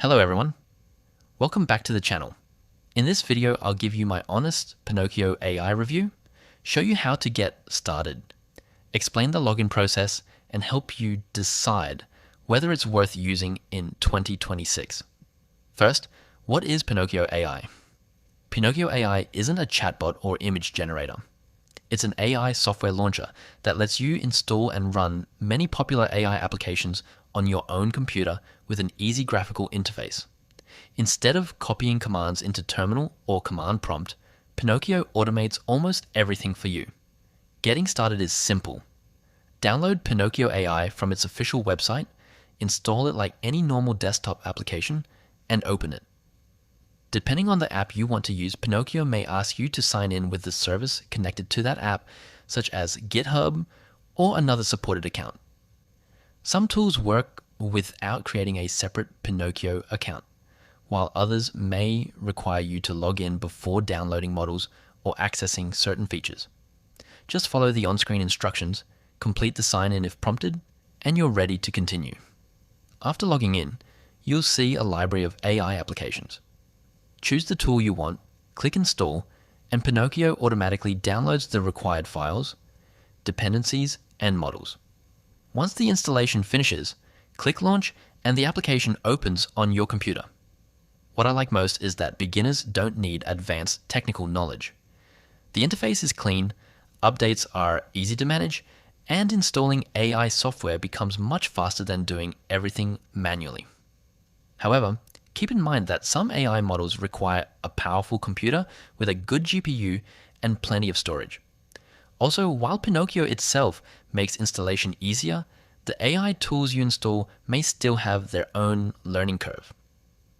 Hello everyone, welcome back to the channel. In this video, I'll give you my honest Pinokio AI review, show you how to get started, explain the login process, and help you decide whether it's worth using in 2026. First, what is Pinokio AI? Pinokio AI isn't a chatbot or image generator. It's an AI software launcher that lets you install and run many popular AI applications on your own computer with an easy graphical interface. Instead of copying commands into terminal or command prompt, Pinokio automates almost everything for you. Getting started is simple. Download Pinokio AI from its official website, install it like any normal desktop application, and open it. Depending on the app you want to use, Pinokio may ask you to sign in with the service connected to that app, such as GitHub or another supported account. Some tools work without creating a separate Pinokio account, while others may require you to log in before downloading models or accessing certain features. Just follow the on-screen instructions, complete the sign-in if prompted, and you're ready to continue. After logging in, you'll see a library of AI applications. Choose the tool you want, click Install, and Pinokio automatically downloads the required files, dependencies, and models. Once the installation finishes, click Launch and the application opens on your computer. What I like most is that beginners don't need advanced technical knowledge. The interface is clean, updates are easy to manage, and installing AI software becomes much faster than doing everything manually. However, keep in mind that some AI models require a powerful computer with a good GPU and plenty of storage. Also, while Pinokio itself makes installation easier, the AI tools you install may still have their own learning curve.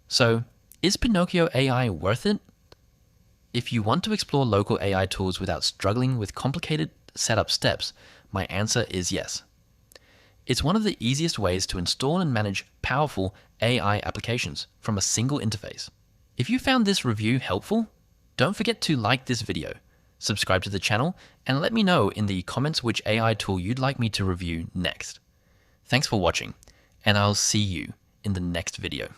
So, is Pinokio AI worth it? If you want to explore local AI tools without struggling with complicated setup steps, my answer is yes. It's one of the easiest ways to install and manage powerful AI applications from a single interface. If you found this review helpful, don't forget to like this video, subscribe to the channel, and let me know in the comments which AI tool you'd like me to review next. Thanks for watching, and I'll see you in the next video.